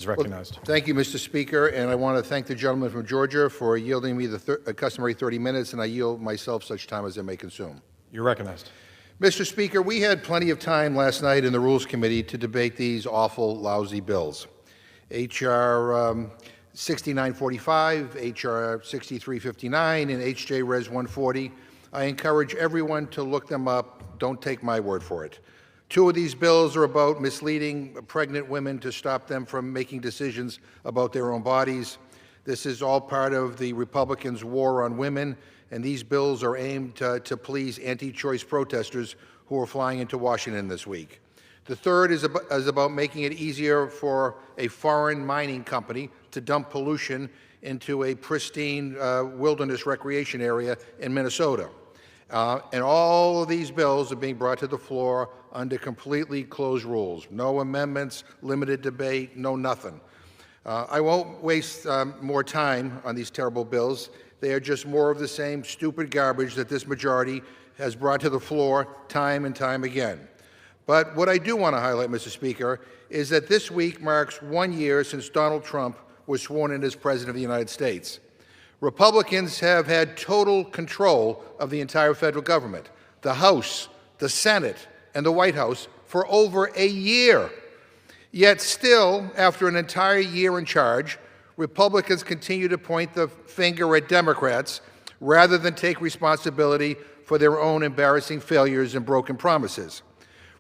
is recognized. Well, thank you, Mr. Speaker, and I want to thank the gentleman from Georgia for yielding me the customary 30 minutes, and I yield myself such time as I may consume. You're recognized. Mr. Speaker, we had plenty of time last night in the Rules Committee to debate these awful, lousy bills. H.R. 6945, H.R. 6359, and HRES 140. I encourage everyone to look them up. Don't take my word for it. Two of these bills are about misleading pregnant women to stop them from making decisions about their own bodies. This is all part of the Republicans' war on women, and these bills are aimed to please anti-choice protesters who are flying into Washington this week. The third is about making it easier for a foreign mining company to dump pollution into a pristine wilderness recreation area in Minnesota. And all of these bills are being brought to the floor under completely closed rules. No amendments, limited debate, no nothing. I won't waste more time on these terrible bills. They are just more of the same stupid garbage that this majority has brought to the floor time and time again. But what I do want to highlight, Mr. Speaker, is that this week marks 1 year since Donald Trump was sworn in as President of the United States. Republicans have had total control of the entire federal government, the House, the Senate, and the White House for over a year. Yet still, after an entire year in charge, Republicans continue to point the finger at Democrats rather than take responsibility for their own embarrassing failures and broken promises.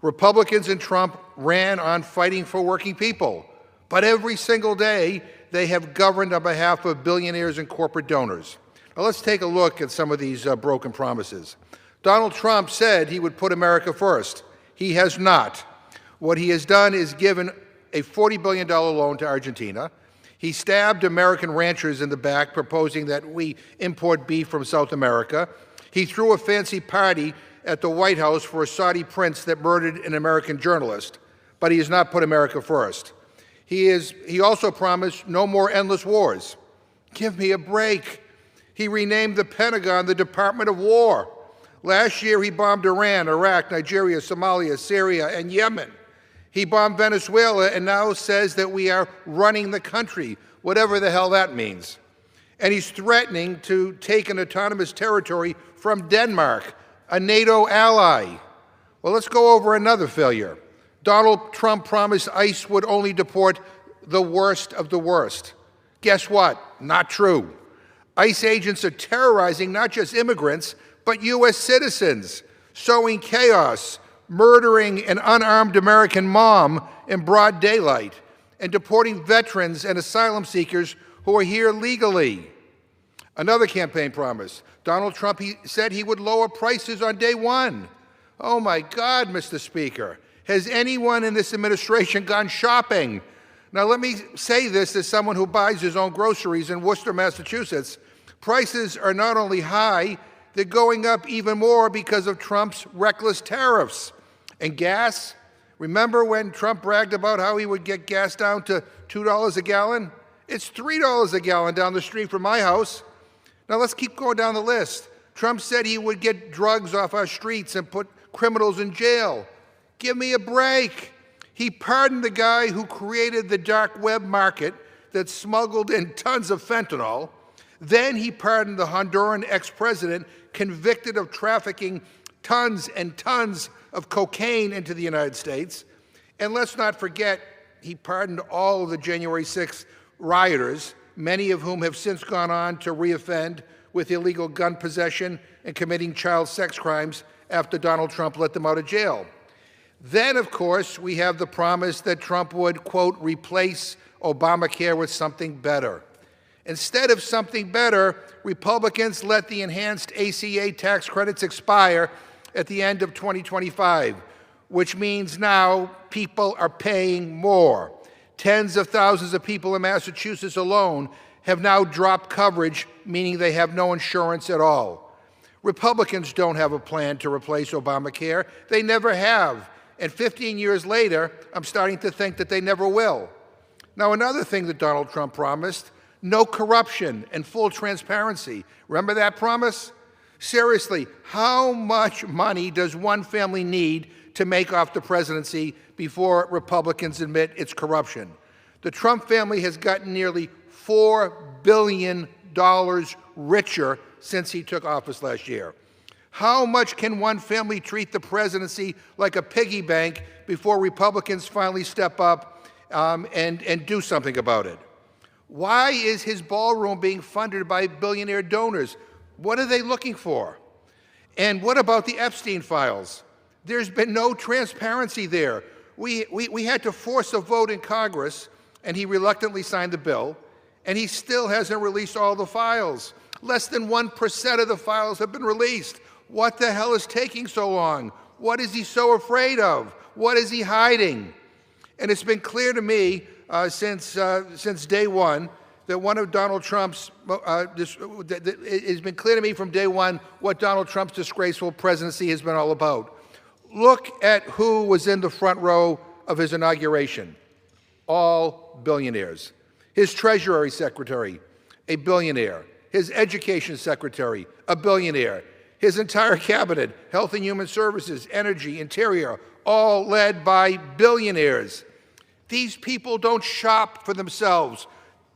Republicans and Trump ran on fighting for working people, but every single day they have governed on behalf of billionaires and corporate donors. Now let's take a look at some of these broken promises. Donald Trump said he would put America first. He has not. What he has done is given a $40 billion loan to Argentina. He stabbed American ranchers in the back, proposing that we import beef from South America. He threw a fancy party at the White House for a Saudi prince that murdered an American journalist, but he has not put America first. He also promised no more endless wars. Give me a break. He renamed the Pentagon the Department of War. Last year, he bombed Iran, Iraq, Nigeria, Somalia, Syria, and Yemen. He bombed Venezuela and now says that we are running the country, whatever the hell that means. And he's threatening to take an autonomous territory from Denmark, a NATO ally. Well, let's go over another failure. Donald Trump promised ICE would only deport the worst of the worst. Guess what? Not true. ICE agents are terrorizing not just immigrants, but U.S. citizens, sowing chaos, murdering an unarmed American mom in broad daylight, and deporting veterans and asylum seekers who are here legally. Another campaign promise. Donald Trump said he would lower prices on day one. Oh my God, Mr. Speaker. Has anyone in this administration gone shopping? Now, let me say this as someone who buys his own groceries in Worcester, Massachusetts. Prices are not only high, they're going up even more because of Trump's reckless tariffs. And gas, remember when Trump bragged about how he would get gas down to $2 a gallon? It's $3 a gallon down the street from my house. Now, let's keep going down the list. Trump said he would get drugs off our streets and put criminals in jail. Give me a break. He pardoned the guy who created the dark web market that smuggled in tons of fentanyl. Then he pardoned the Honduran ex-president convicted of trafficking tons and tons of cocaine into the United States. And let's not forget, he pardoned all of the January 6th rioters, many of whom have since gone on to reoffend with illegal gun possession and committing child sex crimes after Donald Trump let them out of jail. Then, of course, we have the promise that Trump would, quote, replace Obamacare with something better. Instead of something better, Republicans let the enhanced ACA tax credits expire at the end of 2025, which means now people are paying more. Tens of thousands of people in Massachusetts alone have now dropped coverage, meaning they have no insurance at all. Republicans don't have a plan to replace Obamacare. They never have. And 15 years later, I'm starting to think that they never will. Now, another thing that Donald Trump promised, no corruption and full transparency. Remember that promise? Seriously, how much money does one family need to make off the presidency before Republicans admit it's corruption? The Trump family has gotten nearly $4 billion richer since he took office last year. How much can one family treat the presidency like a piggy bank before Republicans finally step up and do something about it? Why is his ballroom being funded by billionaire donors? What are they looking for? And what about the Epstein files? There's been no transparency there. We had to force a vote in Congress, and he reluctantly signed the bill, and he still hasn't released all the files. Less than 1% of the files have been released. What the hell is taking so long? What is he so afraid of? What is he hiding? And it's been clear to me since day one that one of Donald Trump's, it's been clear to me from day one what Donald Trump's disgraceful presidency has been all about. Look at who was in the front row of his inauguration. All billionaires. His Treasury Secretary, a billionaire. His Education Secretary, a billionaire. His entire cabinet, Health and Human Services, Energy, Interior, all led by billionaires. These people don't shop for themselves,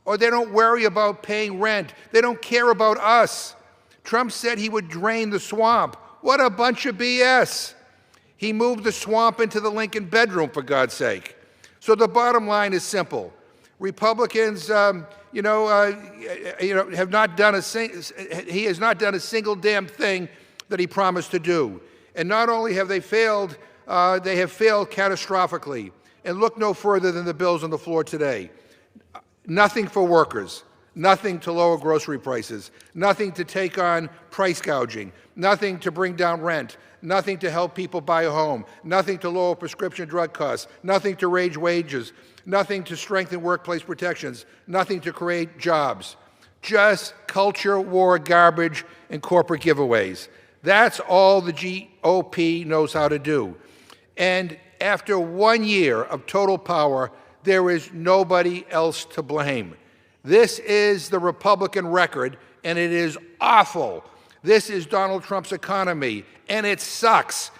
or they don't worry about paying rent. They don't care about us. Trump said he would drain the swamp. What a bunch of BS. He moved the swamp into the Lincoln bedroom, for God's sake. So the bottom line is simple. Republicans, have not done he has not done a single damn thing that he promised to do. And not only have they failed catastrophically. And look no further than the bills on the floor today. Nothing for workers, nothing to lower grocery prices, nothing to take on price gouging, nothing to bring down rent, nothing to help people buy a home, nothing to lower prescription drug costs, nothing to raise wages, nothing to strengthen workplace protections, nothing to create jobs. Just culture war garbage and corporate giveaways. That's all the GOP knows how to do. And after 1 year of total power, there is nobody else to blame. This is the Republican record, and it is awful. This is Donald Trump's economy, and it sucks.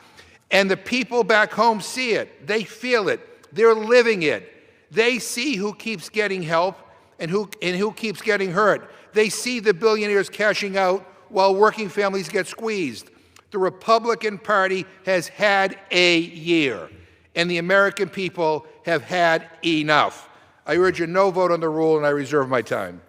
And the people back home see it. They feel it. They're living it. They see who keeps getting help and who keeps getting hurt. They see the billionaires cashing out while working families get squeezed. The Republican Party has had a year, and the American people have had enough. I urge a no vote on the rule, and I reserve my time.